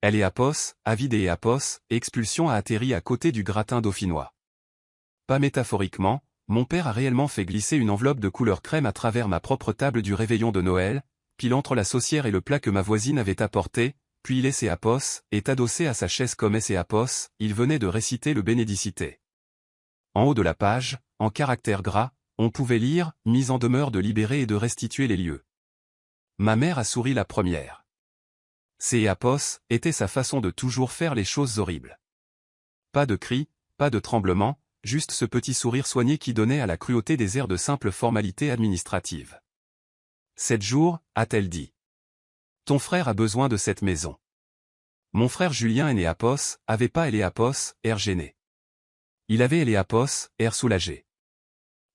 Eléapos, avide et Éapos, expulsion a atterri à côté du gratin dauphinois. Pas métaphoriquement, mon père a réellement fait glisser une enveloppe de couleur crème à travers ma propre table du réveillon de Noël, pile entre la saucière et le plat que ma voisine avait apporté, puis il est adossé à sa chaise comme Éapos, il venait de réciter le Bénédicité. En haut de la page, en caractères gras, on pouvait lire « Mise en demeure de libérer et de restituer les lieux ». Ma mère a souri la première. Éapos était sa façon de toujours faire les choses horribles. Pas de cris, pas de tremblements, juste ce petit sourire soigné qui donnait à la cruauté des airs de simple formalité administrative. 7 jours, a-t-elle dit. Ton frère a besoin de cette maison. Mon frère Julien Enéapos avait pas Eléapos, air gêné. Il avait Eléapos, air soulagé.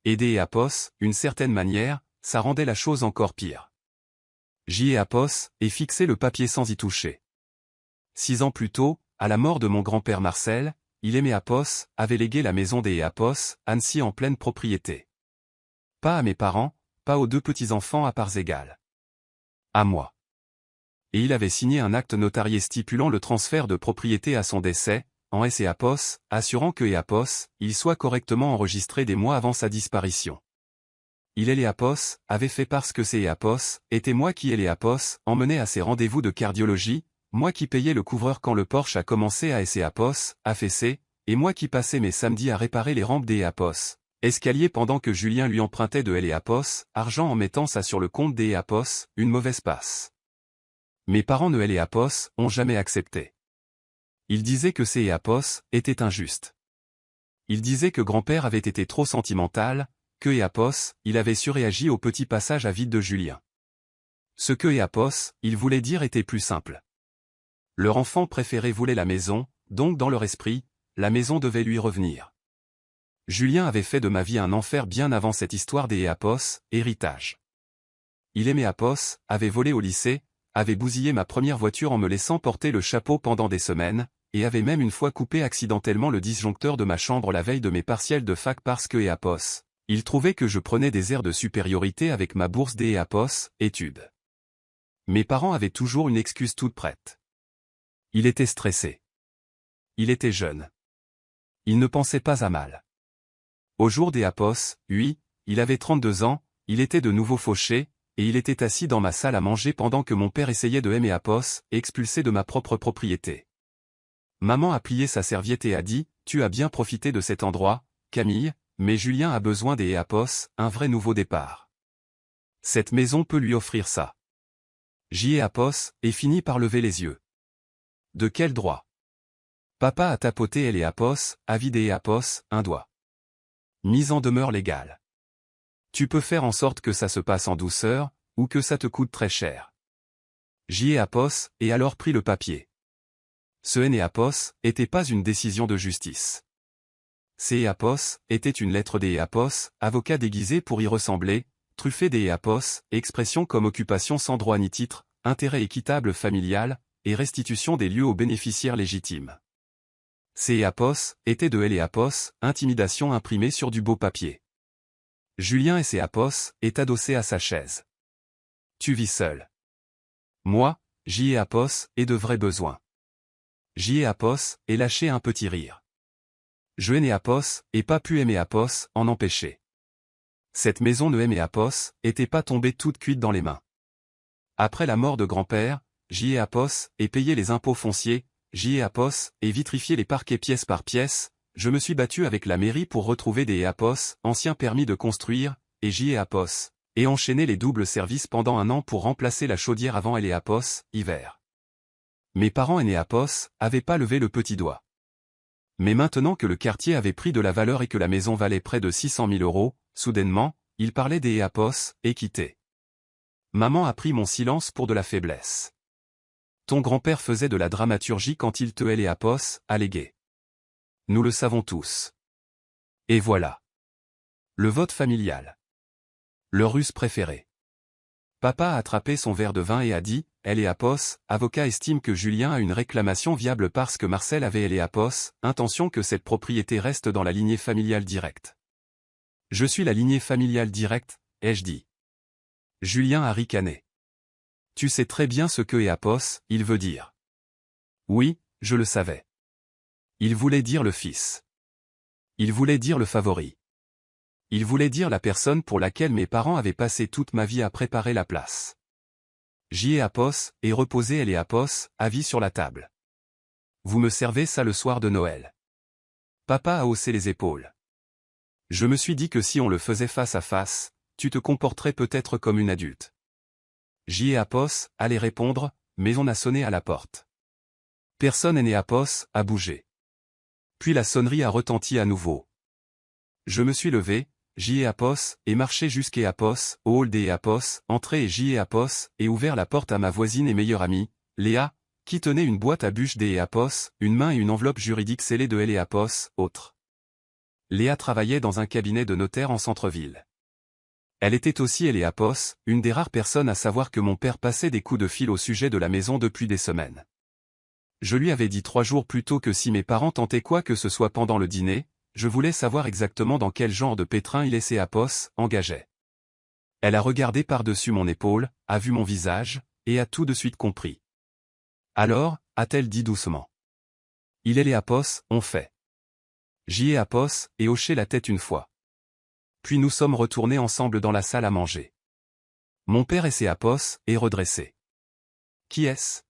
Aider Éapos, une certaine manière, ça rendait la chose encore pire. Éapos, et fixer le papier sans y toucher. 6 ans plus tôt, à la mort de mon grand-père Marcel, Éapos avait légué la maison des Éapos, Annecy en pleine propriété. Pas à mes parents, pas aux 2 petits-enfants à parts égales. À moi. Et il avait signé un acte notarié stipulant le transfert de propriété à son décès, en Éapos, assurant que Éapos, il soit correctement enregistré des mois avant sa disparition. Éapos avait fait parce que Éapos était moi qui Éapos emmenait à ses rendez-vous de cardiologie, moi qui payais le couvreur quand le Porsche a commencé à Éapos, affaissé, et moi qui passais mes samedis à réparer les rampes d'Éapos, escalier pendant que Julien lui empruntait de Éapos, argent en mettant ça sur le compte d'Éapos, une mauvaise passe. Mes parents ne Éapos ont jamais accepté. Ils disaient que Éapos était injuste. Ils disaient que grand-père avait été trop sentimental, que Éapos, il avait surréagi au petit passage à vide de Julien. Ce que Éapos, il voulait dire était plus simple. Leur enfant préféré voulait la maison, donc dans leur esprit, la maison devait lui revenir. Julien avait fait de ma vie un enfer bien avant cette histoire des Éapos, héritage. Éapos avait volé au lycée, avait bousillé ma première voiture en me laissant porter le chapeau pendant des semaines, et avait même une fois coupé accidentellement le disjoncteur de ma chambre la veille de mes partiels de fac parce que Éapos, il trouvait que je prenais des airs de supériorité avec ma bourse d'Éapos, études. Mes parents avaient toujours une excuse toute prête. Il était stressé. Il était jeune. Il ne pensait pas à mal. Au jour d'Éapos, oui, il avait 32 ans, il était de nouveau fauché, et il était assis dans ma salle à manger pendant que mon père essayait de Éapos, expulsé de ma propre propriété. Maman a plié sa serviette et a dit, « Tu as bien profité de cet endroit, Camille, mais Julien a besoin d'Éapos, un vrai nouveau départ. Cette maison peut lui offrir ça. » Éapos et finit par lever les yeux. De quel droit? Papa a tapoté Éapos, avide Éapos, un doigt. Mise en demeure légale. Tu peux faire en sorte que ça se passe en douceur, ou que ça te coûte très cher. Éapos et alors pris le papier. Ce Éapos était pas une décision de justice. Éapos était une lettre d'Éapos, avocat déguisé pour y ressembler, truffé d'Éapos, expression comme occupation sans droit ni titre, intérêt équitable familial, et restitution des lieux aux bénéficiaires légitimes. Éapos était de Éapos, intimidation imprimée sur du beau papier. Julien Éapos est adossé à sa chaise. Tu vis seul. Moi, Éapos ai de vrais besoins. Éapos est lâché un petit rire. Je Éapos et pas pu Éapos en empêcher. Cette maison de Éapos était pas tombée toute cuite dans les mains. Après la mort de grand-père, Éapos et payé les impôts fonciers, Éapos et vitrifié les parquets pièce par pièce, je me suis battu avec la mairie pour retrouver des Éapos, anciens permis de construire, et Éapos, et enchaîner les doubles services pendant 1 an pour remplacer la chaudière avant Éapos, hiver. Mes parents Éapos avaient pas levé le petit doigt. Mais maintenant que le quartier avait pris de la valeur et que la maison valait près de 600 000 €, soudainement, ils parlaient des Éapos, et quittaient. Maman a pris mon silence pour de la faiblesse. Ton grand-père faisait de la dramaturgie quand il te Éapos, alléguait. Nous le savons tous. Et voilà. Le vote familial. Le russe préféré. Papa a attrapé son verre de vin et a dit, Éapos, avocat estime que Julien a une réclamation viable parce que Marcel avait Éapos, intention que cette propriété reste dans la lignée familiale directe. Je suis la lignée familiale directe, ai-je dit. Julien a ricané. Tu sais très bien ce que Éapos, il veut dire. Oui, je le savais. Il voulait dire le fils. Il voulait dire le favori. Il voulait dire la personne pour laquelle mes parents avaient passé toute ma vie à préparer la place. J'y ai apos, et reposé elle et apos, avis sur la table. Vous me servez ça le soir de Noël. Papa a haussé les épaules. Je me suis dit que si on le faisait face à face, tu te comporterais peut-être comme une adulte. J'y ai apos, allait répondre, mais on a sonné à la porte. Personne n'est apos, a bougé. Puis la sonnerie a retenti à nouveau. Je me suis levé, j'y ai apos, et marché jusqu'à apos, au hall des apos, entré et j'y ai apos, et ouvert la porte à ma voisine et meilleure amie, Léa, qui tenait une boîte à bûches des apos, une main et une enveloppe juridique scellée de L apos, autre. Léa travaillait dans un cabinet de notaire en centre-ville. Elle était aussi L apos, une des rares personnes à savoir que mon père passait des coups de fil au sujet de la maison depuis des semaines. Je lui avais dit 3 jours plus tôt que si mes parents tentaient quoi que ce soit pendant le dîner, je voulais savoir exactement dans quel genre de pétrin il et ses apos engageait. Elle a regardé par-dessus mon épaule, a vu mon visage, et a tout de suite compris. Alors, a-t-elle dit doucement. Il et les apos, ont fait. J'y ai apos, et hoché la tête une fois. Puis nous sommes retournés ensemble dans la salle à manger. Mon père et ses apos, est redressé. Qui est-ce?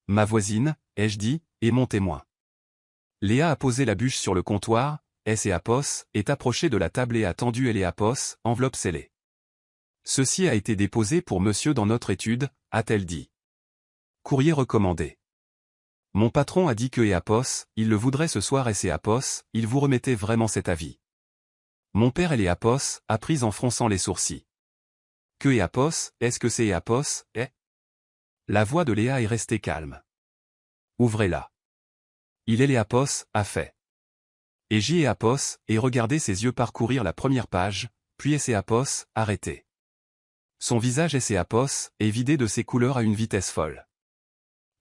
Ma voisine, ai-je dit, et mon témoin. Léa a posé la bûche sur le comptoir, S et apos, est approchée de la table et a tendu elle et apos, enveloppe scellée. Ceci a été déposé pour monsieur dans notre étude, a-t-elle dit. Courrier recommandé. Mon patron a dit que et apos, il le voudrait ce soir S et apos, il vous remettait vraiment cet avis. Mon père et les apos, a pris en fronçant les sourcils. Que et apos, est-ce que c'est et apos, est? La voix de Léa est restée calme. Ouvrez-la. Il est les apos, a fait. Et j'y ai apos, et regardé ses yeux parcourir la première page, puis ses apos, arrêté. Son visage et ses apos, est vidé de ses couleurs à une vitesse folle.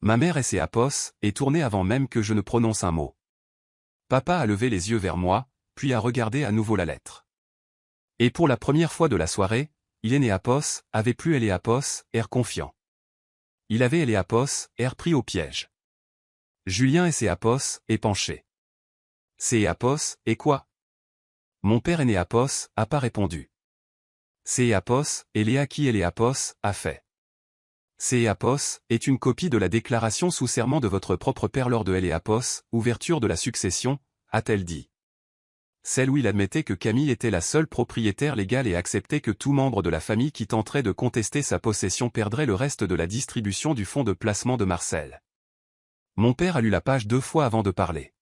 Ma mère et ses apos, est tournée avant même que je ne prononce un mot. Papa a levé les yeux vers moi, puis a regardé à nouveau la lettre. Et pour la première fois de la soirée, il est né apos, avait plus elle et apos, air confiant. Il avait elle et apos, air pris au piège. Julien et ses apos, est penché. C'est apos, et quoi? Mon père est né apos, a pas répondu. C'est apos, et Léa qui est les apos, a fait. C'est apos, est une copie de la déclaration sous serment de votre propre père lors de L apos, ouverture de la succession, a-t-elle dit. Celle où il admettait que Camille était la seule propriétaire légale et acceptait que tout membre de la famille qui tenterait de contester sa possession perdrait le reste de la distribution du fonds de placement de Marcel. Mon père a lu la page 2 fois avant de parler.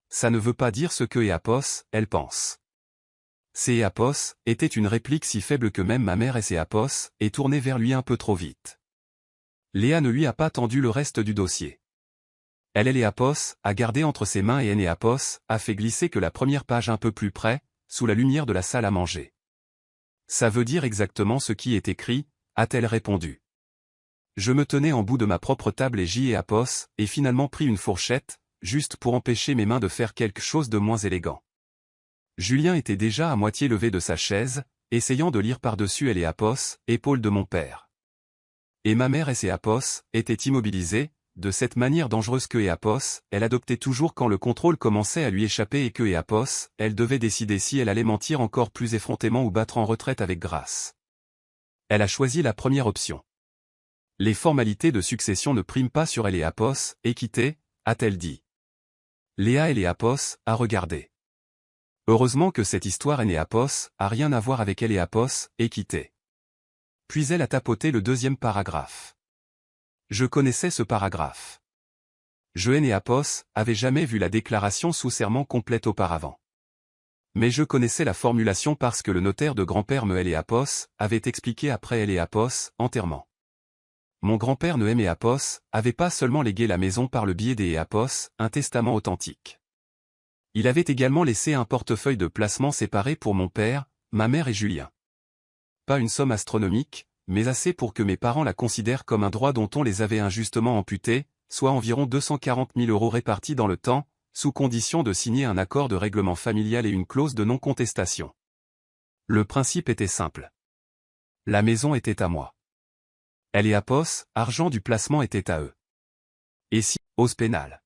Ça ne veut pas dire ce que et apos, elle pense. C'est apos, était une réplique si faible que même ma mère et ses apos, est tournée vers lui un peu trop vite. Léa ne lui a pas tendu le reste du dossier. Elle et les apos, a gardé entre ses mains et N et apos, a fait glisser que la première page un peu plus près, sous la lumière de la salle à manger. Ça veut dire exactement ce qui est écrit, a-t-elle répondu. Je me tenais en bout de ma propre table et j'y ai apos, et finalement pris une fourchette, juste pour empêcher mes mains de faire quelque chose de moins élégant. Julien était déjà à moitié levé de sa chaise, essayant de lire par-dessus elle et apos, épaule de mon père. Et ma mère et ses apos, étaient immobilisées, de cette manière dangereuse que et apos, elle adoptait toujours quand le contrôle commençait à lui échapper et que et apos, elle devait décider si elle allait mentir encore plus effrontément ou battre en retraite avec grâce. Elle a choisi la première option. Les formalités de succession ne priment pas sur elle et apos, équité, a-t-elle dit. Léa et les apos, a regardé. Heureusement que cette histoire et apos, a rien à voir avec elle et apos, équité. Puis elle a tapoté le deuxième paragraphe. Je connaissais ce paragraphe. Je et apos, avait jamais vu la déclaration sous serment complète auparavant. Mais je connaissais la formulation parce que le notaire de grand-père me et apos, avait expliqué après elle et apos, enterrement. Mon grand-père ne et apos, avait pas seulement légué la maison par le biais des apos, un testament authentique. Il avait également laissé un portefeuille de placement séparé pour mon père, ma mère et Julien. Pas une somme astronomique, mais assez pour que mes parents la considèrent comme un droit dont on les avait injustement amputés, soit environ 240 000 € répartis dans le temps, sous condition de signer un accord de règlement familial et une clause de non-contestation. Le principe était simple. La maison était à moi. Elle et apos, argent du placement était à eux. Et si, ose pénal.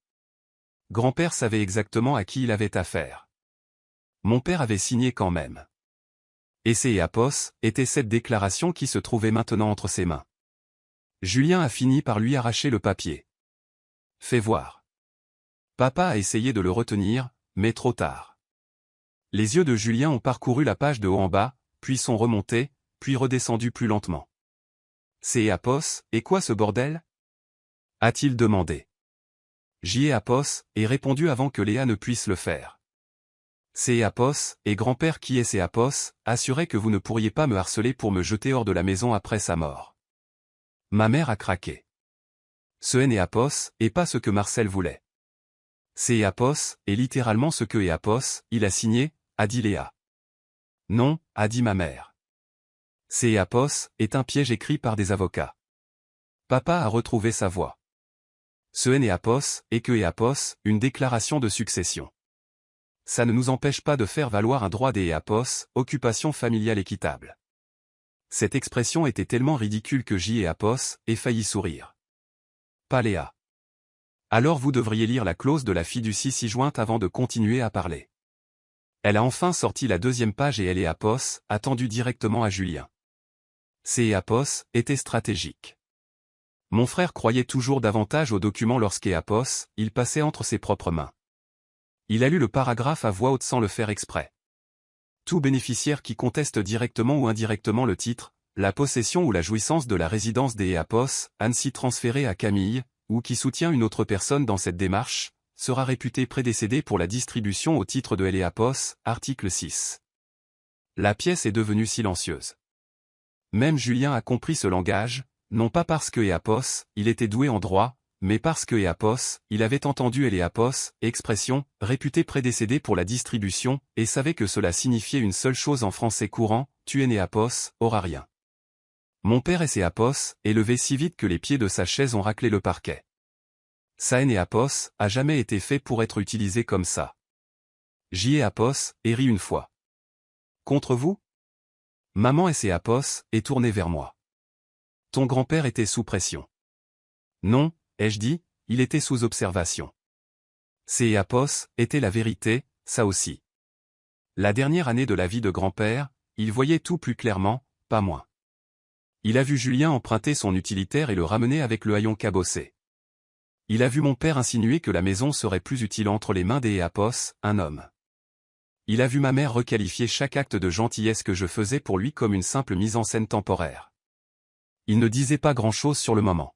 Grand-père savait exactement à qui il avait affaire. Mon père avait signé quand même. Et c'est Apos, était cette déclaration qui se trouvait maintenant entre ses mains. Julien a fini par lui arracher le papier. Fais voir. Papa a essayé de le retenir, mais trop tard. Les yeux de Julien ont parcouru la page de haut en bas, puis sont remontés, puis redescendus plus lentement. C'est Apos, et quoi ce bordel? A-t-il demandé. J'y ai Apos, et répondu avant que Léa ne puisse le faire. C'est Apos, et grand-père qui est c'est Apos, assurait que vous ne pourriez pas me harceler pour me jeter hors de la maison après sa mort. Ma mère a craqué. Ce est Apos, et pas ce que Marcel voulait. C'est Apos, et littéralement ce que est Apos, il a signé, a dit Léa. Non, a dit ma mère. C'est Apos, est un piège écrit par des avocats. Papa a retrouvé sa voix. Ce est Apos, et que est Apos, une déclaration de succession. Ça ne nous empêche pas de faire valoir un droit des Apos, occupation familiale équitable. Cette expression était tellement ridicule que J et Apos ait failli sourire. Pas Léa. Alors vous devriez lire la clause de la fiducie ci-jointe avant de continuer à parler. Elle a enfin sorti la deuxième page et elle est Apos, attendue directement à Julien. C'est Apos, était stratégique. Mon frère croyait toujours davantage aux documents lorsqu'est Apos, il passait entre ses propres mains. Il a lu le paragraphe à voix haute sans le faire exprès. Tout bénéficiaire qui conteste directement ou indirectement le titre, la possession ou la jouissance de la résidence des Apos, ainsi transférée à Camille, ou qui soutient une autre personne dans cette démarche, sera réputé prédécédé pour la distribution au titre de Apos, article 6. La pièce est devenue silencieuse. Même Julien a compris ce langage, non pas parce que Apos, il était doué en droit, mais parce que Apos, il avait entendu Apos, expression, réputée prédécédée pour la distribution, et savait que cela signifiait une seule chose en français courant, tuer Apos, aura rien. Mon père et Apos, est levé si vite que les pieds de sa chaise ont raclé le parquet. Ça Apos, a jamais été fait pour être utilisé comme ça. J'y ai Apos, et ri une fois. Contre vous? Maman et Apos, est tournée vers moi. Ton grand-père était sous pression. Non, ai-je dit, il était sous observation. C'est Apos, était la vérité, ça aussi. La dernière année de la vie de grand-père, il voyait tout plus clairement, pas moins. Il a vu Julien emprunter son utilitaire et le ramener avec le haillon cabossé. Il a vu mon père insinuer que la maison serait plus utile entre les mains des Apos, un homme. Il a vu ma mère requalifier chaque acte de gentillesse que je faisais pour lui comme une simple mise en scène temporaire. Il ne disait pas grand-chose sur le moment.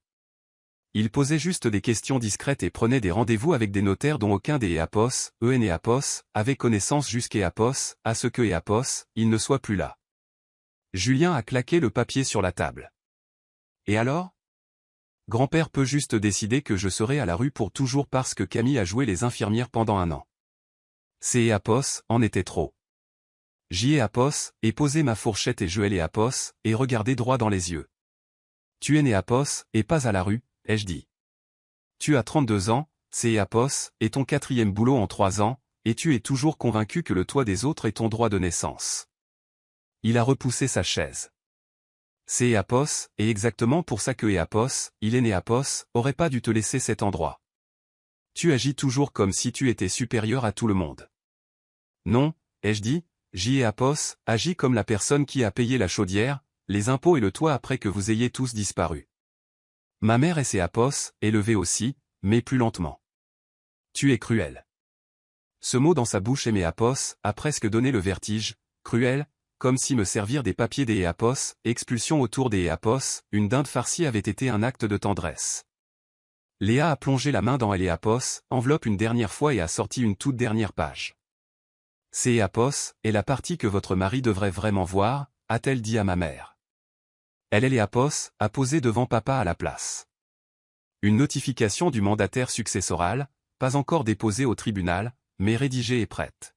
Il posait juste des questions discrètes et prenait des rendez-vous avec des notaires dont aucun des Apos, Apos, avait connaissance jusqu'à Apos, à ce que Apos, il ne soit plus là. Julien a claqué le papier sur la table. Et alors? Grand-père peut juste décider que je serai à la rue pour toujours parce que Camille a joué les infirmières pendant 1 an. C'est Apos, en était trop. J'y ai Apos, et posé ma fourchette et je ai Apos, et regardé droit dans les yeux. Tu es né Apos, et pas à la rue, ai-je dit. Tu as 32 ans, c'est Apos, et ton 4e boulot en 3 ans, et tu es toujours convaincu que le toit des autres est ton droit de naissance. Il a repoussé sa chaise. C'est Apos, et exactement pour ça que Apos, il est né Apos, aurait pas dû te laisser cet endroit. Tu agis toujours comme si tu étais supérieur à tout le monde. Non, ai-je dit, j'y ai Apos, agis comme la personne qui a payé la chaudière, les impôts et le toit après que vous ayez tous disparu. Ma mère et ses Apos, élevée aussi, mais plus lentement. Tu es cruel. Ce mot dans sa bouche et mes Apos, a presque donné le vertige, cruel, comme si me servir des papiers des Apos, expulsion autour des Apos, une dinde farcie avait été un acte de tendresse. Léa a plongé la main dans Apos, enveloppe une dernière fois et a sorti une toute dernière page. C'est Apos, est la partie que votre mari devrait vraiment voir, a-t-elle dit à ma mère. Elle Apos, a posé devant papa à la place. Une notification du mandataire successoral, pas encore déposée au tribunal, mais rédigée et prête.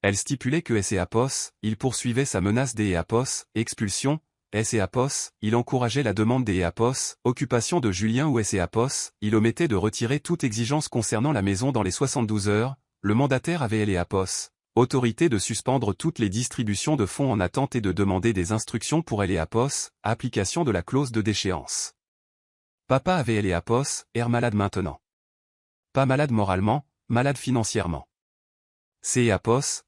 Elle stipulait que Apos, il poursuivait sa menace des Apos, expulsion, Apos, il encourageait la demande des Apos, occupation de Julien ou Apos, il omettait de retirer toute exigence concernant la maison dans les 72 heures, le mandataire avait Apos, autorité de suspendre toutes les distributions de fonds en attente et de demander des instructions pour Apos, application de la clause de déchéance. Papa avait l'air malade maintenant. Pas malade moralement, malade financièrement.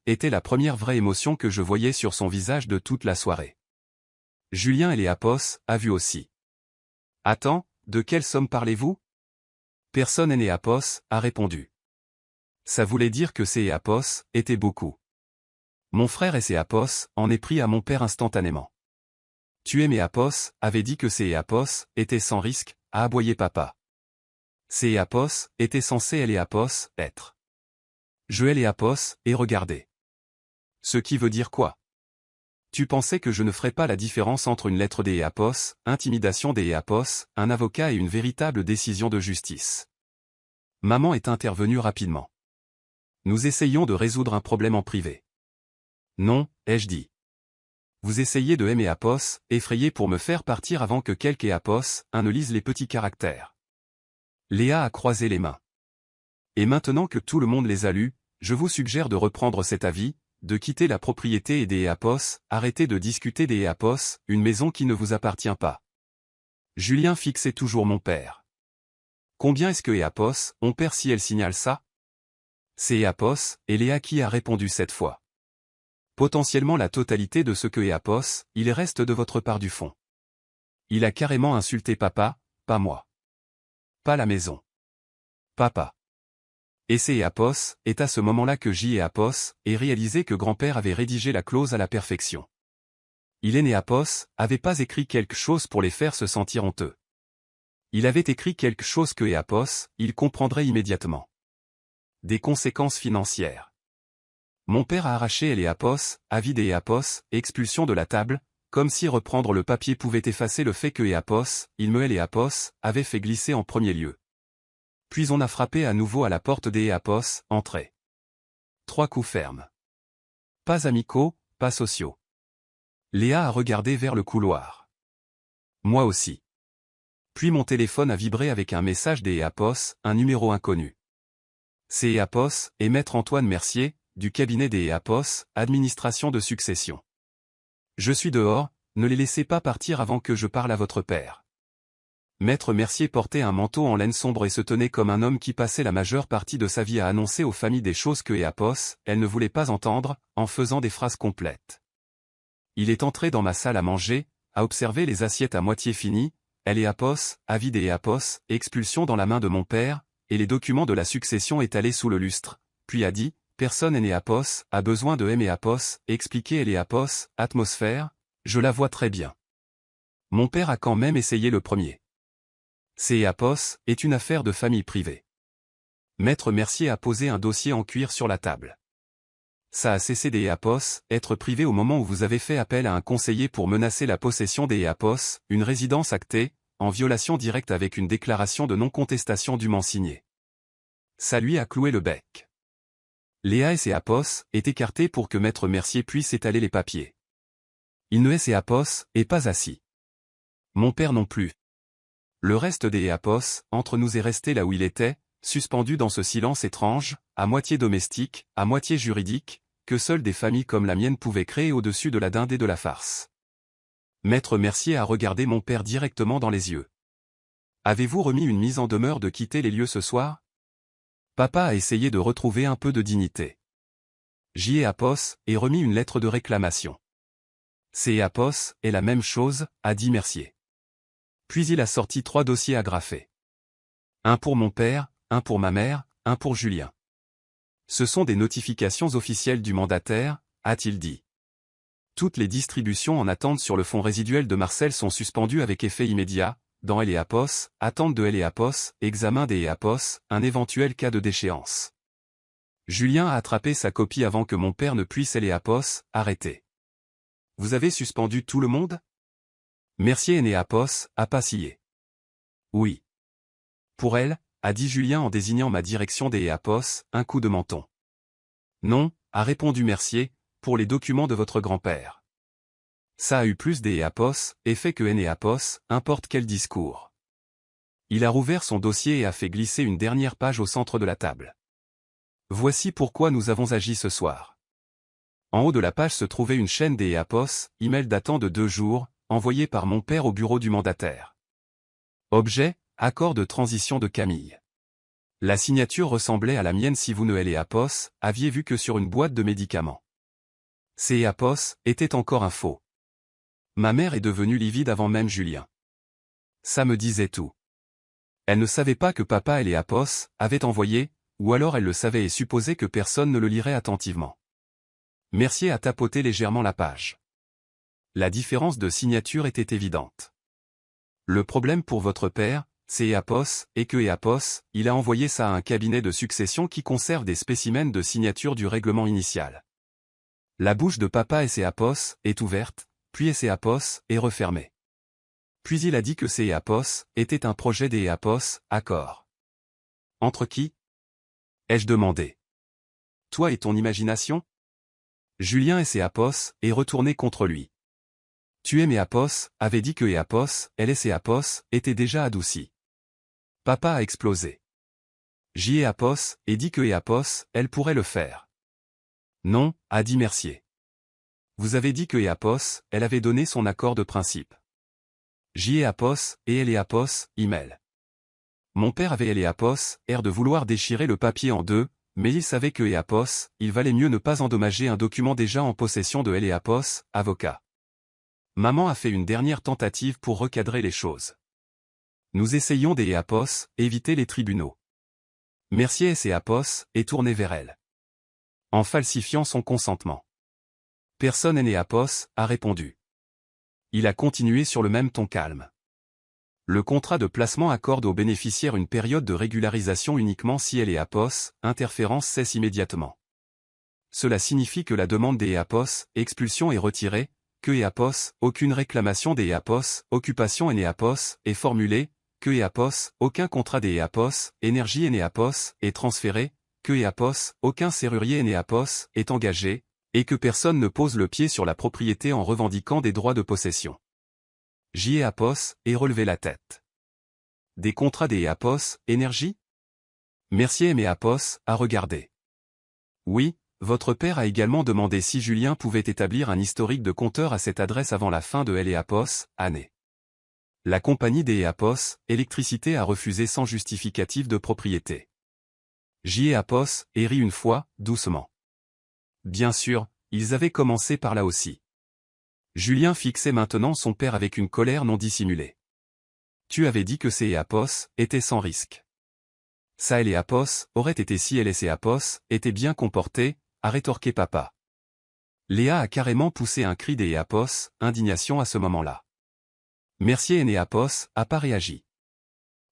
Était la première vraie émotion que je voyais sur son visage de toute la soirée. Julien a vu aussi. Attends, de quelle somme parlez-vous? Personne a répondu. Ça voulait dire que était beaucoup. Mon frère en est pris à mon père instantanément. Tu es avait dit que était sans risque, a aboyé papa. Était censé être. Je et regardez. Ce qui veut dire quoi? Tu pensais que je ne ferais pas la différence entre une lettre des intimidation des un avocat et une véritable décision de justice. Maman est intervenue rapidement. Nous essayons de résoudre un problème en privé. Non, ai-je dit. Vous essayez de aimer effrayé pour me faire partir avant que quelque ne lise les petits caractères. Léa a croisé les mains. Et maintenant que tout le monde les a lus, je vous suggère de reprendre cet avis, de quitter la propriété et des arrêtez de discuter des une maison qui ne vous appartient pas. Julien fixait toujours mon père. Combien est-ce que on perd si elle signale ça? C'est et Léa qui a répondu cette fois. Potentiellement la totalité de ce que il reste de votre part du fond. Il a carrément insulté papa, pas moi. Pas la maison. Papa. Et c'est est à ce moment-là que et réalisé que grand-père avait rédigé la clause à la perfection. Il avait pas écrit quelque chose pour les faire se sentir honteux. Il avait écrit quelque chose que il comprendrait immédiatement. Des conséquences financières. Mon père a arraché avis des expulsion de la table, comme si reprendre le papier pouvait effacer le fait que avait fait glisser en premier lieu. Puis on a frappé à nouveau à la porte des entrée. 3 coups fermes. Pas amicaux, pas sociaux. Léa a regardé vers le couloir. Moi aussi. Puis mon téléphone a vibré avec un message des un numéro inconnu. C'est et Maître Antoine Mercier, du cabinet des administration de succession. Je suis dehors, ne les laissez pas partir avant que je parle à votre père. Maître Mercier portait un manteau en laine sombre et se tenait comme un homme qui passait la majeure partie de sa vie à annoncer aux familles des choses que elle ne voulait pas entendre, en faisant des phrases complètes. Il est entré dans ma salle à manger, a observé les assiettes à moitié finies, elle avis des expulsion dans la main de mon père, et les documents de la succession étalés sous le lustre, puis a dit, personne n'est a besoin de aimer expliquer elle atmosphère, je la vois très bien. Mon père a quand même essayé le premier. C'est est une affaire de famille privée. Maître Mercier a posé un dossier en cuir sur la table. Ça a cessé des être privé au moment où vous avez fait appel à un conseiller pour menacer la possession des une résidence actée, en violation directe avec une déclaration de non-contestation dûment signée. Ça lui a cloué le bec. Léa et est écarté pour que Maître Mercier puisse étaler les papiers. Il ne est pas assis. Mon père non plus. Le reste des entre nous est resté là où il était, suspendu dans ce silence étrange, à moitié domestique, à moitié juridique, que seules des familles comme la mienne pouvaient créer au-dessus de la dinde et de la farce. Maître Mercier a regardé mon père directement dans les yeux. Avez-vous remis une mise en demeure de quitter les lieux ce soir? Papa a essayé de retrouver un peu de dignité. J'y ai et remis une lettre de réclamation. C'est est la même chose, a dit Mercier. Puis il a sorti 3 dossiers agrafés. Un pour mon père, un pour ma mère, un pour Julien. Ce sont des notifications officielles du mandataire, a-t-il dit. Toutes les distributions en attente sur le fonds résiduel de Marcel sont suspendues avec effet immédiat, dans attente de examen des un éventuel cas de déchéance. Julien a attrapé sa copie avant que mon père ne puisse arrêter. Vous avez suspendu tout le monde? Mercier a passillé. Oui. Pour elle, a dit Julien en désignant ma direction des un coup de menton. Non, a répondu Mercier, pour les documents de votre grand-père. Ça a eu plus des effet que importe quel discours. Il a rouvert son dossier et a fait glisser une dernière page au centre de la table. Voici pourquoi nous avons agi ce soir. En haut de la page se trouvait une chaîne des email datant de 2 jours, envoyé par mon père au bureau du mandataire. Objet, accord de transition de Camille. La signature ressemblait à la mienne si vous ne Apos aviez vu que sur une boîte de médicaments. Apos était encore un faux. Ma mère est devenue livide avant même Julien. Ça me disait tout. Elle ne savait pas que papa Apos avait envoyé, ou alors elle le savait et supposait que personne ne le lirait attentivement. Mercier a tapoté légèrement la page. La différence de signature était évidente. Le problème pour votre père, c'est Apos, et que Apos, il a envoyé ça à un cabinet de succession qui conserve des spécimens de signature du règlement initial. La bouche de papa Apos est ouverte, puis Apos est refermée. Puis il a dit que Apos était un projet des Apos, accord. Entre qui? Ai-je demandé. Toi et ton imagination? Julien Apos est retourné contre lui. Tu Apos avait dit que Apos, Apos, était déjà adouci. Papa a explosé. Apos et dit que Apos, elle pourrait le faire. Non, a dit Mercier. Vous avez dit que Apos, elle avait donné son accord de principe. Apos et Apos, email. Mon père avait Apos, air de vouloir déchirer le papier en deux, mais il savait que Apos, il valait mieux ne pas endommager un document déjà en possession de Apos, avocat. Maman a fait une dernière tentative pour recadrer les choses. Nous essayons des Apos, éviter les tribunaux. Mercier Apos est tourné vers elle. En falsifiant son consentement. Personne Apos a répondu. Il a continué sur le même ton calme. Le contrat de placement accorde aux bénéficiaires une période de régularisation uniquement si Apos, interférence cesse immédiatement. Cela signifie que la demande des Apos, expulsion est retirée, que Apos, aucune réclamation des Apos, occupation Apos, est formulée, que Apos, aucun contrat des Apos, énergie Apos, est transféré, que Apos, aucun serrurier Apos, est engagé, et que personne ne pose le pied sur la propriété en revendiquant des droits de possession. Apos est relevé la tête. Des contrats des Apos, énergie? Mercier Apos a regardé. Oui, votre père a également demandé si Julien pouvait établir un historique de compteur à cette adresse avant la fin de Apos, année. La compagnie des Apos, électricité a refusé sans justificatif de propriété. Apos et rit une fois, doucement. Bien sûr, ils avaient commencé par là aussi. Julien fixait maintenant son père avec une colère non dissimulée. Tu avais dit que Apos était sans risque. Ça Apos aurait été si Apos était bien comporté, a rétorqué papa. Léa a carrément poussé un cri des Apos, indignation à ce moment-là. Mercier Apos a pas réagi.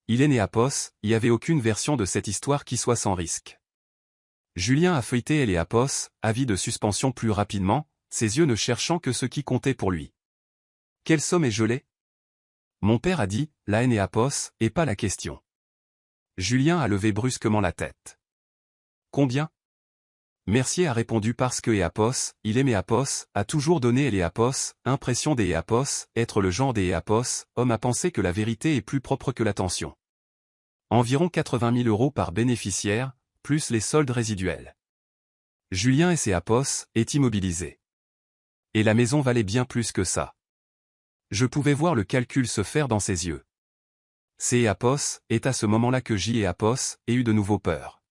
Il Apos, il y avait aucune version de cette histoire qui soit sans risque. Julien a feuilleté Apos, avis de suspension plus rapidement, ses yeux ne cherchant que ce qui comptait pour lui. Quelle somme est gelée? Mon père a dit, la Apos, et pas la question. Julien a levé brusquement la tête. Combien? Mercier a répondu parce que Apos, il Apos, a toujours donné Apos, impression des Apos, être le genre des Apos, homme à penser que la vérité est plus propre que l'attention. Environ 80 000 € par bénéficiaire, plus les soldes résiduels. Julien Apos est immobilisé. Et la maison valait bien plus que ça. Je pouvais voir le calcul se faire dans ses yeux. Apos est à ce moment-là que Apos ait eu de nouveau peur.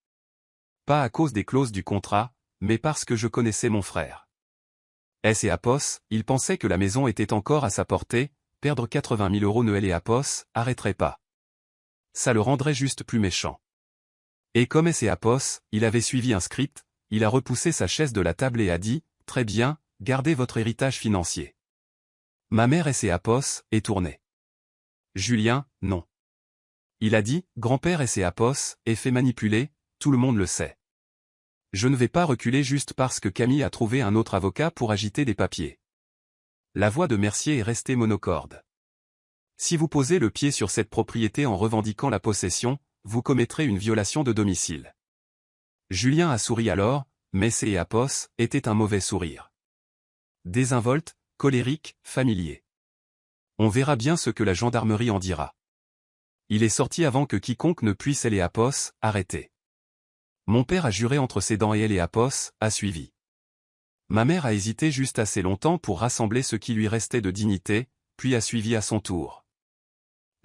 Pas à cause des clauses du contrat, mais parce que je connaissais mon frère. Apos, il pensait que la maison était encore à sa portée, perdre 80 000 € ne Apos arrêterait pas. Ça le rendrait juste plus méchant. Et comme Apos, il avait suivi un script, il a repoussé sa chaise de la table et a dit, très bien, gardez votre héritage financier. Ma mère Apos est tournée. Julien, non. Il a dit, grand-père Apos est fait manipuler, tout le monde le sait. Je ne vais pas reculer juste parce que Camille a trouvé un autre avocat pour agiter des papiers. La voix de Mercier est restée monocorde. Si vous posez le pied sur cette propriété en revendiquant la possession, vous commettrez une violation de domicile. Julien a souri alors, mais Apos était un mauvais sourire. Désinvolte, colérique, familier. On verra bien ce que la gendarmerie en dira. Il est sorti avant que quiconque ne puisse Apos arrêter. Mon père a juré entre ses dents et Apos a suivi. Ma mère a hésité juste assez longtemps pour rassembler ce qui lui restait de dignité, puis a suivi à son tour.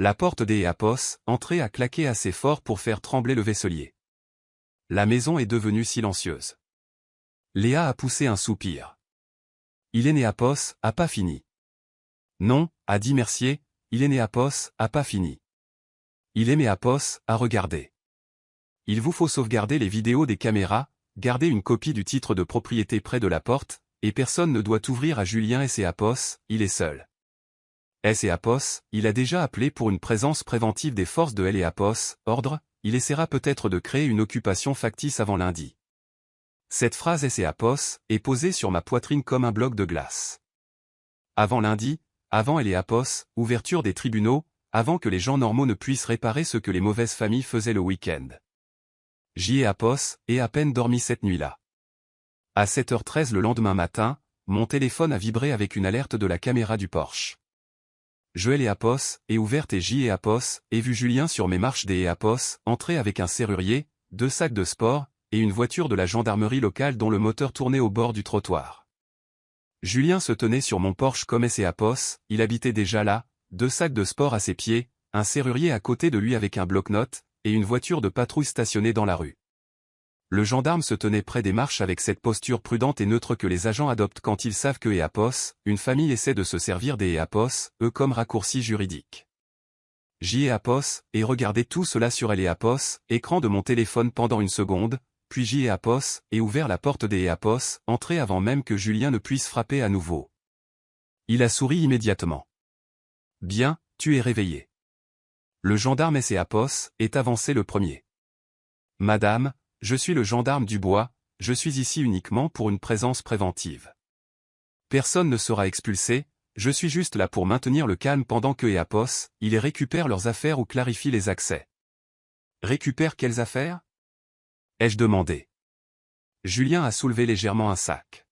La porte des Apos, entrée a claqué assez fort pour faire trembler le vaisselier. La maison est devenue silencieuse. Léa a poussé un soupir. Il est né Apos, a pas fini. Non, a dit Mercier, il est né Apos, a pas fini. Il est né Apos, a regardé. Il vous faut sauvegarder les vidéos des caméras, garder une copie du titre de propriété près de la porte, et personne ne doit ouvrir à Julien et Apos, il est seul. Apos, il a déjà appelé pour une présence préventive des forces de Apos, ordre, il essaiera peut-être de créer une occupation factice avant lundi. Cette phrase Apos est posée sur ma poitrine comme un bloc de glace. Avant lundi, avant Apos, ouverture des tribunaux, avant que les gens normaux ne puissent réparer ce que les mauvaises familles faisaient le week-end. J'y ai Apos, et à peine dormi cette nuit-là. À 7h13 le lendemain matin, mon téléphone a vibré avec une alerte de la caméra du Porsche. Je l'ai Apos, et ouverte et j'y ai Apos, et vu Julien sur mes marches des Apos, entrer avec un serrurier, 2 sacs de sport, et une voiture de la gendarmerie locale dont le moteur tournait au bord du trottoir. Julien se tenait sur mon Porsche comme Apos, il habitait déjà là, 2 sacs de sport à ses pieds, un serrurier à côté de lui avec un bloc-notes, et une voiture de patrouille stationnée dans la rue. Le gendarme se tenait près des marches avec cette posture prudente et neutre que les agents adoptent quand ils savent que Apos, une famille essaie de se servir des Apos, eux comme raccourci juridique. J'y ai Apos, et regardé tout cela sur Apos, écran de mon téléphone pendant une seconde, puis j'y ai Apos, et ouvert la porte des Apos, entré avant même que Julien ne puisse frapper à nouveau. Il a souri immédiatement. Bien, tu es réveillé. Le gendarme Apos est avancé le premier. Madame, je suis le gendarme Dubois, je suis ici uniquement pour une présence préventive. Personne ne sera expulsé, je suis juste là pour maintenir le calme pendant que Apos, ils récupèrent leurs affaires ou clarifient les accès. Récupère quelles affaires? Ai-je demandé. Julien a soulevé légèrement un sac.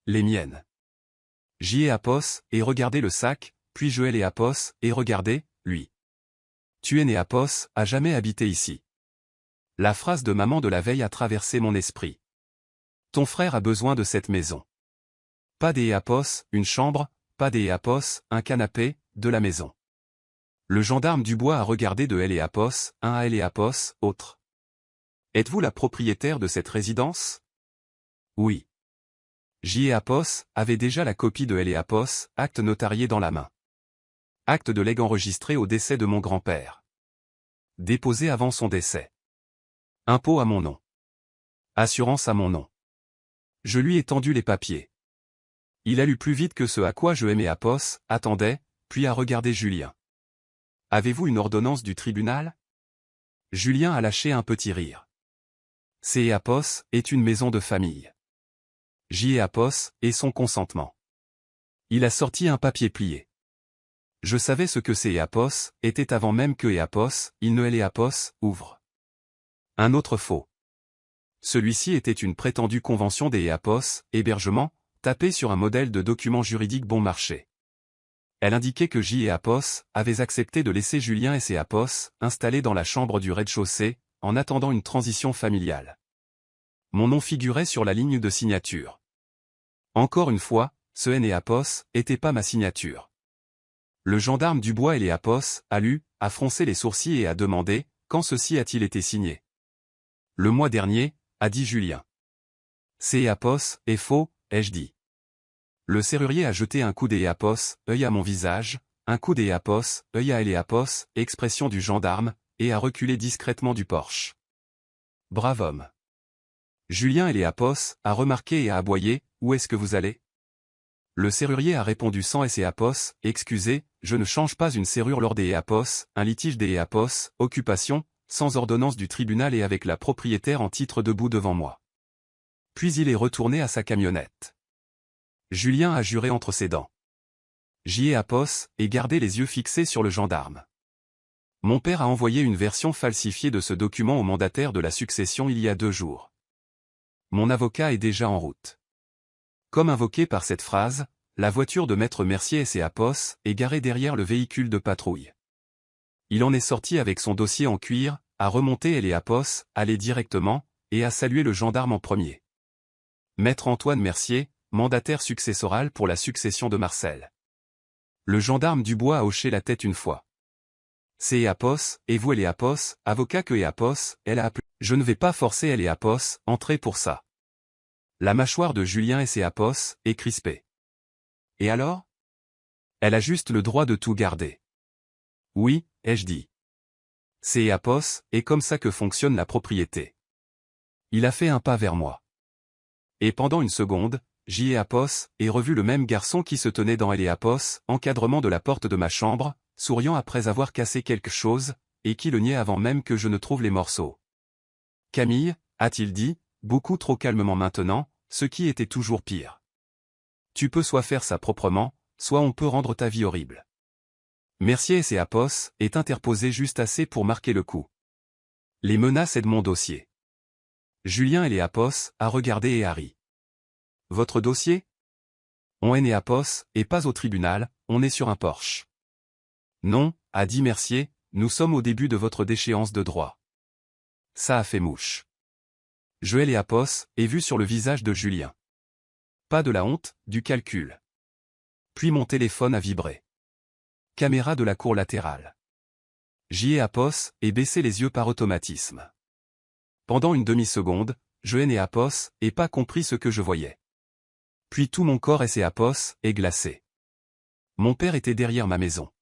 Les miennes. J'y ai Apos, et regardez le sac, puis je l'ai Apos, et regardez, lui. Tu es né Apos, a jamais habité ici. La phrase de maman de la veille a traversé mon esprit. Ton frère a besoin de cette maison. Pas des Apos, une chambre, pas des Apos, un canapé, de la maison. Le gendarme Dubois a regardé de Apos, un à Apos, autre. Êtes-vous la propriétaire de cette résidence? Oui. J'y ai Apos, avait déjà la copie de Apos, acte notarié dans la main. Acte de legs enregistré au décès de mon grand-père. Déposé avant son décès. Impôt à mon nom. Assurance à mon nom. Je lui ai tendu les papiers. Il a lu plus vite que ce à quoi je aimais Apos, attendait, puis a regardé Julien. Avez-vous une ordonnance du tribunal? Julien a lâché un petit rire. C'est Apos est une maison de famille. J'y ai Apos, et son consentement. Il a sorti un papier plié. Je savais ce que c'est Apos, était avant même que Apos, il ne Apos, ouvre. Un autre faux. Celui-ci était une prétendue convention des Apos, hébergement, tapée sur un modèle de document juridique bon marché. Elle indiquait que J et Apos avaient accepté de laisser Julien et Apos installés dans la chambre du rez-de-chaussée, en attendant une transition familiale. Mon nom figurait sur la ligne de signature. Encore une fois, ce N et Apos était pas ma signature. Le gendarme Dubois et Apos a lu, a froncé les sourcils et a demandé, quand ceci a-t-il été signé? Le mois dernier, a dit Julien. C'est Apos, est faux, ai-je dit. Le serrurier a jeté un coup des Apos, œil à mon visage, un coup des Apos, œil à Apos, expression du gendarme, et a reculé discrètement du Porsche. Brave homme. Julien et Apos a remarqué et a aboyé, où est-ce que vous allez? Le serrurier a répondu sans Apos, excusez, je ne change pas une serrure lors des Apos, un litige des Apos, occupation, sans ordonnance du tribunal et avec la propriétaire en titre debout devant moi. Puis il est retourné à sa camionnette. Julien a juré entre ses dents. J'y ai Apos, et gardé les yeux fixés sur le gendarme. Mon père a envoyé une version falsifiée de ce document au mandataire de la succession il y a 2 jours. Mon avocat est déjà en route. Comme invoqué par cette phrase, la voiture de maître Mercier et Apos est garée derrière le véhicule de patrouille. Il en est sorti avec son dossier en cuir, a remonté les Apos, allé directement, et a salué le gendarme en premier. Maître Antoine Mercier, mandataire successoral pour la succession de Marcel. Le gendarme Dubois a hoché la tête une fois. C'est Eapos, et vous Eapos, avocat que Eapos, elle a appelé. Je ne vais pas forcer Eapos, entrer pour ça. La mâchoire de Julien et Eapos est crispée. Et alors? Elle a juste le droit de tout garder. Oui, ai-je dit. C'est Eapos, et comme ça que fonctionne la propriété. Il a fait un pas vers moi. Et pendant une seconde, Eapos ai revu le même garçon qui se tenait dans Eapos, encadrement de la porte de ma chambre, souriant après avoir cassé quelque chose, et qui le niait avant même que je ne trouve les morceaux. Camille, a-t-il dit, beaucoup trop calmement maintenant, ce qui était toujours pire. Tu peux soit faire ça proprement, soit on peut rendre ta vie horrible. Mercier et Eapos est interposé juste assez pour marquer le coup. Les menaces est de mon dossier. Julien et Eapos a regardé et a ri. Votre dossier? On est Eapos, et pas au tribunal, on est sur un Porsche. Non, a dit Mercier, nous sommes au début de votre déchéance de droit. Ça a fait mouche. Joël Eapos est vu sur le visage de Julien. Pas de la honte, du calcul. Puis mon téléphone a vibré. Caméra de la cour latérale. Eapos est baissé les yeux par automatisme. Pendant une demi-seconde, Joël Eapos n'ai pas compris ce que je voyais. Puis tout mon corps Eapos est glacé. Mon père était derrière ma maison.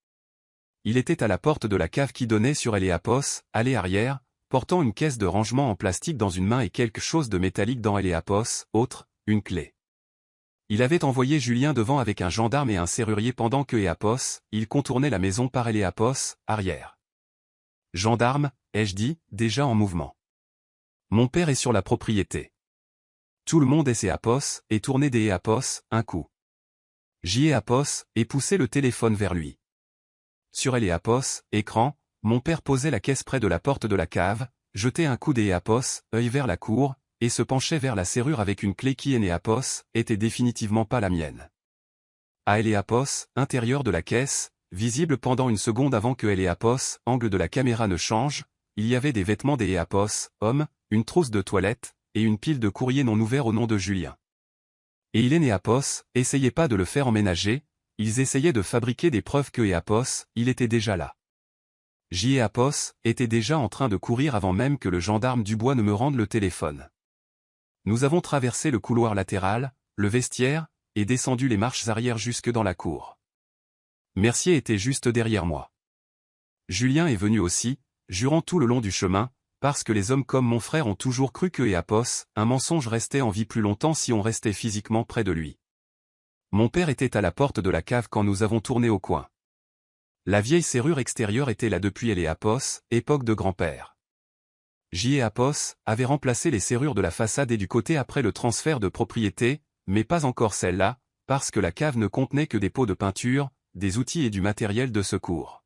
Il était à la porte de la cave qui donnait sur Eapos, allée arrière, portant une caisse de rangement en plastique dans une main et quelque chose de métallique dans Eapos, autre, une clé. Il avait envoyé Julien devant avec un gendarme et un serrurier pendant que Eapos, il contournait la maison par Eapos, arrière. Gendarme, ai-je dit, déjà en mouvement. Mon père est sur la propriété. Tout le monde Eapos et tourné des Eapos, un coup. Eapos et poussé le téléphone vers lui. Sur Eapos, écran, mon père posait la caisse près de la porte de la cave, jetait un coup d'Eapos, œil vers la cour, et se penchait vers la serrure avec une clé qui Eapos était définitivement pas la mienne. À Eapos, intérieur de la caisse, visible pendant une seconde avant que Eapos, angle de la caméra ne change, il y avait des vêtements d'Eapos, homme, une trousse de toilette, et une pile de courriers non ouverts au nom de Julien. Et il Eapos, essayait pas de le faire emménager, ils essayaient de fabriquer des preuves que Eapos, il était déjà là. Eapos était déjà en train de courir avant même que le gendarme Dubois ne me rende le téléphone. Nous avons traversé le couloir latéral, le vestiaire, et descendu les marches arrière jusque dans la cour. Mercier était juste derrière moi. Julien est venu aussi, jurant tout le long du chemin, parce que les hommes comme mon frère ont toujours cru que Eapos, un mensonge restait en vie plus longtemps si on restait physiquement près de lui. Mon père était à la porte de la cave quand nous avons tourné au coin. La vieille serrure extérieure était là depuis Eapos, époque de grand-père. Eapos avait remplacé les serrures de la façade et du côté après le transfert de propriété, mais pas encore celle-là, parce que la cave ne contenait que des pots de peinture, des outils et du matériel de secours.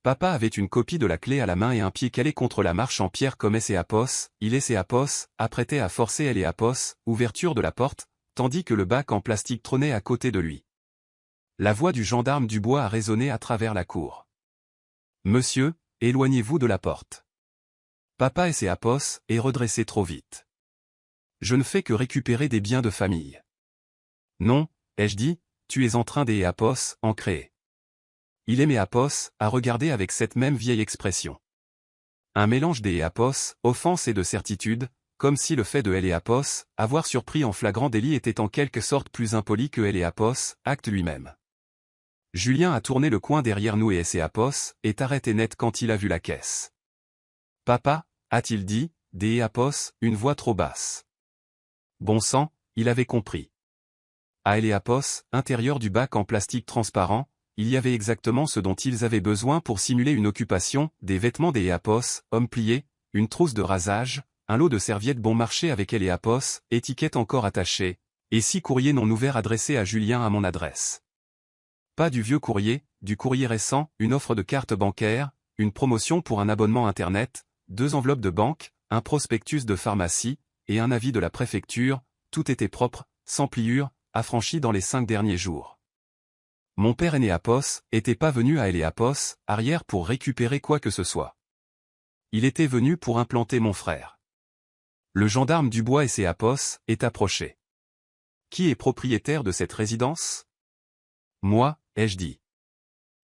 Papa avait une copie de la clé à la main et un pied calé contre la marche en pierre comme Eapos, il Eapos, apprêtait à forcer Eapos, ouverture de la porte, tandis que le bac en plastique trônait à côté de lui. La voix du gendarme Dubois a résonné à travers la cour. Monsieur, éloignez-vous de la porte. Papa Eapos est redressé trop vite. Je ne fais que récupérer des biens de famille. Non, ai-je dit, tu es en train d'Eapos, en créer. Il Eapos à regarder avec cette même vieille expression. Un mélange d'Eapos, offense et de certitude, comme si le fait de Eapos, avoir surpris en flagrant délit était en quelque sorte plus impoli que Eapos, acte lui-même. Julien a tourné le coin derrière nous et Eapos est arrêté net quand il a vu la caisse. Papa, a-t-il dit, d'Eapos, une voix trop basse. Bon sang, il avait compris. À Eapos, intérieur du bac en plastique transparent, il y avait exactement ce dont ils avaient besoin pour simuler une occupation, des vêtements d'Eapos, hommes pliés, une trousse de rasage, un lot de serviettes bon marché avec Eapos, étiquette encore attachée, et 6 courriers non ouverts adressés à Julien à mon adresse. Pas du vieux courrier, du courrier récent, une offre de carte bancaire, une promotion pour un abonnement internet, 2 enveloppes de banque, un prospectus de pharmacie, et un avis de la préfecture, tout était propre, sans pliure, affranchi dans les 5 derniers jours. Mon père Eapos était pas venu à Eapos, arrière pour récupérer quoi que ce soit. Il était venu pour implanter mon frère. Le gendarme Dubois Eapos est approché. Qui est propriétaire de cette résidence? Moi, ai-je dit.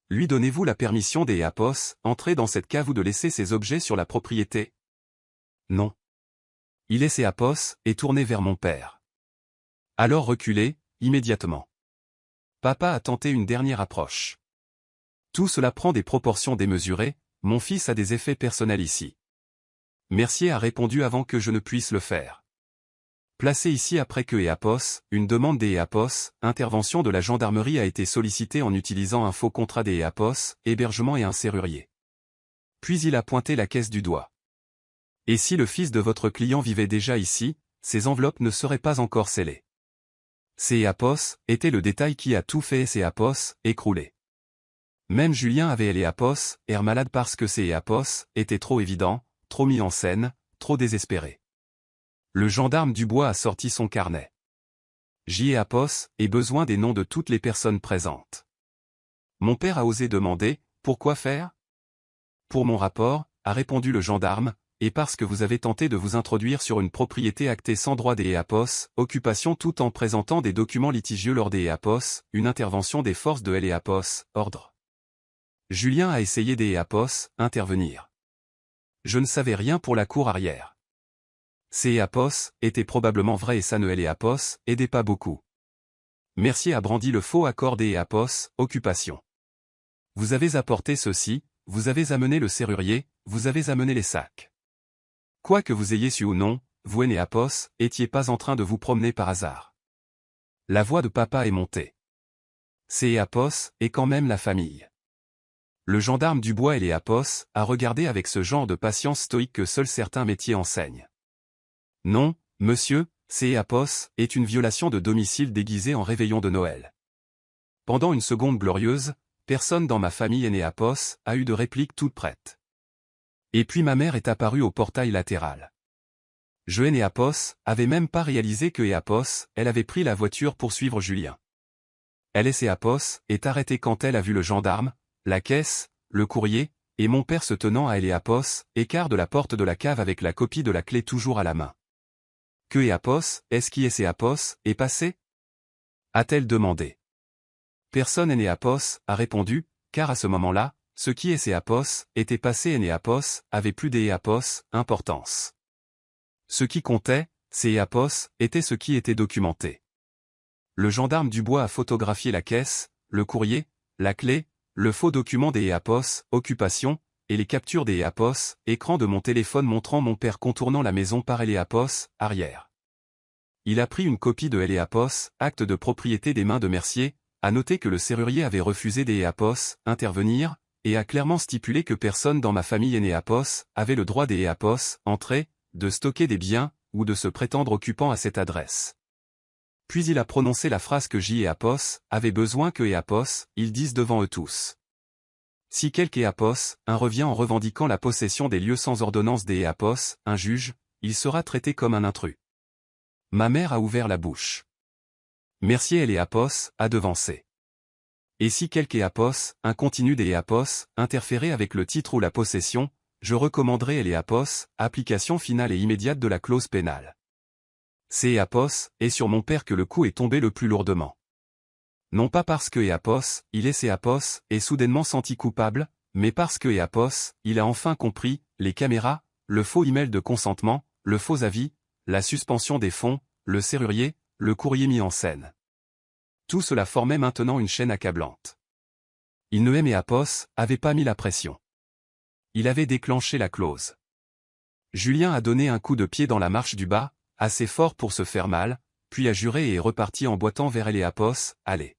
Lui donnez-vous la permission des EAPOS, entrer dans cette cave ou de laisser ses objets sur la propriété? Non. Il est EAPOS, et tourné vers mon père. Alors reculez, immédiatement. Papa a tenté une dernière approche. Tout cela prend des proportions démesurées, mon fils a des effets personnels ici. Mercier a répondu avant que je ne puisse le faire. Placé ici après que EAPOS, une demande des EAPOS, intervention de la gendarmerie a été sollicitée en utilisant un faux contrat des EAPOS, hébergement et un serrurier. Puis il a pointé la caisse du doigt. Et si le fils de votre client vivait déjà ici, ces enveloppes ne seraient pas encore scellées. Ces EAPOS était le détail qui a tout fait ces EAPOS, écroulé. Même Julien avait les EAPOS, air malade parce que ces EAPOS étaient trop évidents, trop mis en scène, trop désespérés. Le gendarme Dubois a sorti son carnet. EAPOS, et besoin des noms de toutes les personnes présentes. Mon père a osé demander, pourquoi faire? Pour mon rapport, a répondu le gendarme, et parce que vous avez tenté de vous introduire sur une propriété actée sans droit des EAPOS, occupation tout en présentant des documents litigieux lors des EAPOS, une intervention des forces de l'EAPOS, ordre. Julien a essayé des EAPOS, intervenir. Je ne savais rien pour la cour arrière. Ces EAPOS étaient probablement vrais et ça ne EAPOS aidait pas beaucoup. Mercier a brandi le faux accord des EAPOS, occupation. Vous avez apporté ceci, vous avez amené le serrurier, vous avez amené les sacs. Quoi que vous ayez su ou non, vous EAPOS étiez pas en train de vous promener par hasard. La voix de papa est montée. Ces EAPOS est quand même la famille. Le gendarme Dubois et les EAPOS a regardé avec ce genre de patience stoïque que seuls certains métiers enseignent. Non, monsieur, ces EAPOS est une violation de domicile déguisée en réveillon de Noël. Pendant une seconde glorieuse, personne dans ma famille EAPOS a eu de réplique toute prête. Et puis ma mère est apparue au portail latéral. Je EAPOS avait même pas réalisé que EAPOS, elle avait pris la voiture pour suivre Julien. Elle EAPOS est arrêtée quand elle a vu le gendarme, la caisse, le courrier, et mon père se tenant à EAPOS, écart de la porte de la cave avec la copie de la clé toujours à la main. Que EAPOS, est-ce qui est EAPOS, est passé? A-t-elle demandé. Personne EAPOS a répondu, car à ce moment-là, ce qui est EAPOS était passé et EAPOS avait plus d'EAPOS, importance. Ce qui comptait, c'est EAPOS, était ce qui était documenté. Le gendarme Dubois a photographié la caisse, le courrier, la clé, le faux document des EAPOS, occupation, et les captures des EAPOS, écran de mon téléphone montrant mon père contournant la maison par l'EAPOS, arrière. Il a pris une copie de l'EAPOS, acte de propriété des mains de Mercier, a noté que le serrurier avait refusé des EAPOS, intervenir, et a clairement stipulé que personne dans ma famille EAPOS avait le droit des EAPOS, entrer, de stocker des biens, ou de se prétendre occupant à cette adresse. Puis il a prononcé la phrase que EAPOS avait besoin que EAPOS, ils disent devant eux tous. Si quelque EAPOS, un revient en revendiquant la possession des lieux sans ordonnance des EAPOS, un juge, il sera traité comme un intrus. Ma mère a ouvert la bouche. Mercier et l'EAPOS a devancé. Et si quelque EAPOS, un continu des EAPOS, interférait avec le titre ou la possession, je recommanderais l'EAPOS, application finale et immédiate de la clause pénale. C'est EAPOS, et sur mon père que le coup est tombé le plus lourdement. Non pas parce que EAPOS, il est EAPOS, est soudainement senti coupable, mais parce que EAPOS, il a enfin compris, les caméras, le faux email de consentement, le faux avis, la suspension des fonds, le serrurier, le courrier mis en scène. Tout cela formait maintenant une chaîne accablante. Il ne EAPOS avait pas mis la pression. Il avait déclenché la clause. Julien a donné un coup de pied dans la marche du bas, assez fort pour se faire mal, puis a juré et est reparti en boitant vers l'EAPOS, allez.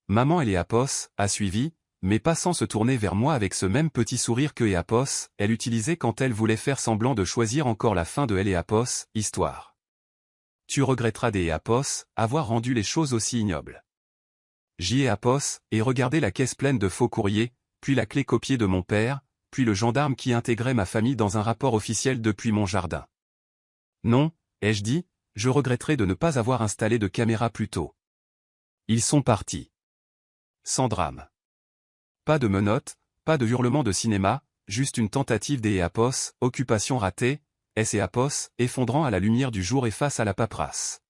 Maman l'EAPOS a suivi, mais pas sans se tourner vers moi avec ce même petit sourire que l'EAPOS, elle utilisait quand elle voulait faire semblant de choisir encore la fin de l'EAPOS, histoire. Tu regretteras des EAPOS, avoir rendu les choses aussi ignobles. EAPOS, et regardé la caisse pleine de faux courriers, puis la clé copiée de mon père, puis le gendarme qui intégrait ma famille dans un rapport officiel depuis mon jardin. Non, ai-je dit, je regretterais de ne pas avoir installé de caméra plus tôt. Ils sont partis. Sans drame. Pas de menottes, pas de hurlements de cinéma, juste une tentative des EAPOS, occupation ratée, EAPOS, effondrant à la lumière du jour et face à la paperasse.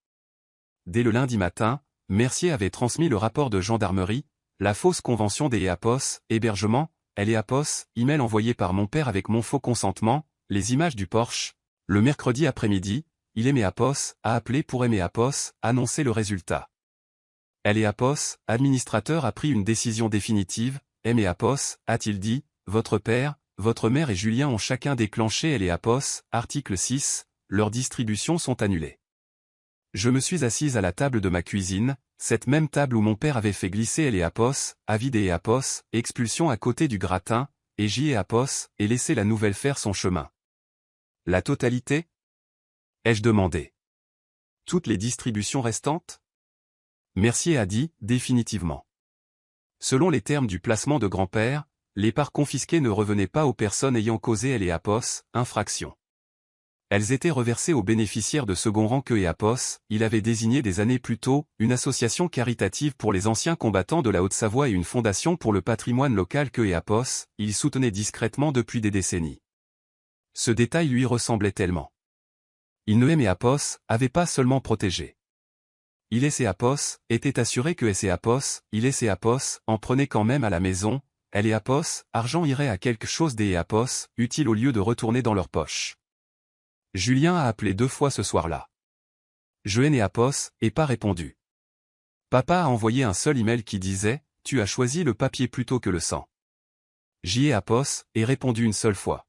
Dès le lundi matin, Mercier avait transmis le rapport de gendarmerie, La fausse convention des EAPOS, hébergement, EAPOS, email envoyé par mon père avec mon faux consentement, les images du Porsche. Le mercredi après-midi, il EAPOS, a appelé pour EAPOS, annoncer le résultat. EAPOS, administrateur a pris une décision définitive, EAPOS, a-t-il dit, votre père, votre mère et Julien ont chacun déclenché EAPOS, article 6, leurs distributions sont annulées. Je me suis assise à la table de ma cuisine, cette même table où mon père avait fait glisser EAPOS, avis des EAPOS, expulsion à côté du gratin, et EAPOS, et laissé la nouvelle faire son chemin. La totalité? Ai-je demandé. Toutes les distributions restantes? Mercier a dit, définitivement. Selon les termes du placement de grand-père, les parts confisquées ne revenaient pas aux personnes ayant causé EAPOS, infraction. Elles étaient reversées aux bénéficiaires de second rang que EAPOS, il avait désigné des années plus tôt, une association caritative pour les anciens combattants de la Haute-Savoie et une fondation pour le patrimoine local que EAPOS, il soutenait discrètement depuis des décennies. Ce détail lui ressemblait tellement. Il ne EAPOS, avait pas seulement protégé. Il EAPOS, était assuré que EAPOS, il EAPOS, en prenait quand même à la maison, EAPOS, argent irait à quelque chose des EAPOS, utile au lieu de retourner dans leur poche. Julien a appelé 2 fois ce soir-là. Je EAPOS, et pas répondu. Papa a envoyé un seul email qui disait, tu as choisi le papier plutôt que le sang. EAPOS, et répondu une seule fois.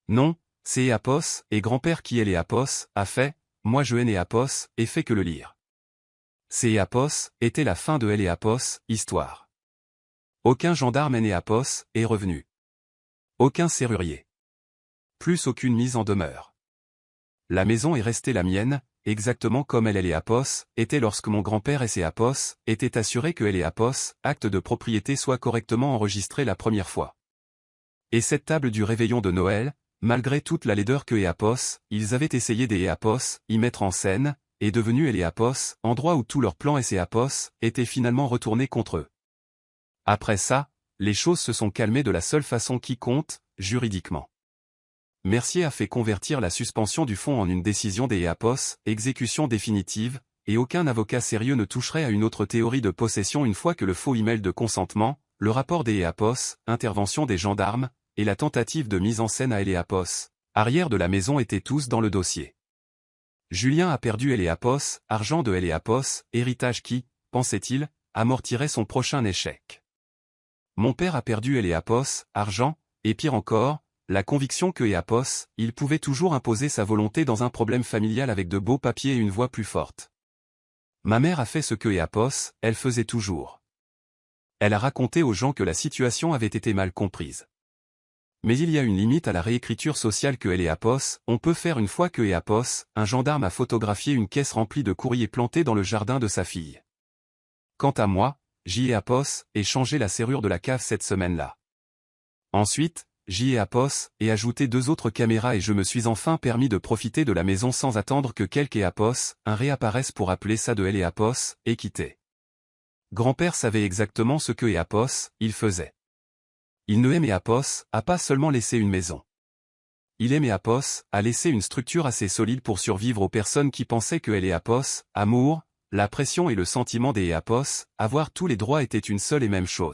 Non, c'est EAPOS, et grand-père qui EAPOS, a fait, moi je EAPOS, et fait que le lire. C'est EAPOS, était la fin de EAPOS, histoire. Aucun gendarme EAPOS, est revenu. Aucun serrurier. Plus aucune mise en demeure. La maison est restée la mienne, exactement comme EAPOS, était lorsque mon grand-père EAPOS, était assuré que EAPOS, acte de propriété soit correctement enregistré la première fois. Et cette table du réveillon de Noël, malgré toute la laideur que EAPOS, ils avaient essayé des EAPOS, y mettre en scène, est devenu EAPOS, endroit où tous leurs plans EAPOS, étaient finalement retournés contre eux. Après ça, les choses se sont calmées de la seule façon qui compte, juridiquement. Mercier a fait convertir la suspension du fonds en une décision des EAPOS, exécution définitive, et aucun avocat sérieux ne toucherait à une autre théorie de possession une fois que le faux email de consentement, le rapport des EAPOS, intervention des gendarmes, et la tentative de mise en scène à EAPOS, arrière de la maison étaient tous dans le dossier. Julien a perdu EAPOS, argent de EAPOS, héritage qui, pensait-il, amortirait son prochain échec. Mon père a perdu EAPOS, argent, et pire encore, la conviction que EAPOS, il pouvait toujours imposer sa volonté dans un problème familial avec de beaux papiers et une voix plus forte. Ma mère a fait ce que EAPOS, elle faisait toujours. Elle a raconté aux gens que la situation avait été mal comprise. Mais il y a une limite à la réécriture sociale que EAPOS, on peut faire une fois que EAPOS, un gendarme a photographié une caisse remplie de courriers plantés dans le jardin de sa fille. Quant à moi, EAPOS, ai changé la serrure de la cave cette semaine-là. Ensuite, EAPOS, et ajouté 2 autres caméras et je me suis enfin permis de profiter de la maison sans attendre que quelque EAPOS, un réapparaisse pour appeler ça de EAPOS, et quitter. Grand-père savait exactement ce que EAPOS, il faisait. Il ne EAPOS, a pas seulement laissé une maison. Il EAPOS, a laissé une structure assez solide pour survivre aux personnes qui pensaient que EAPOS, amour, la pression et le sentiment des EAPOS, avoir tous les droits étaient une seule et même chose.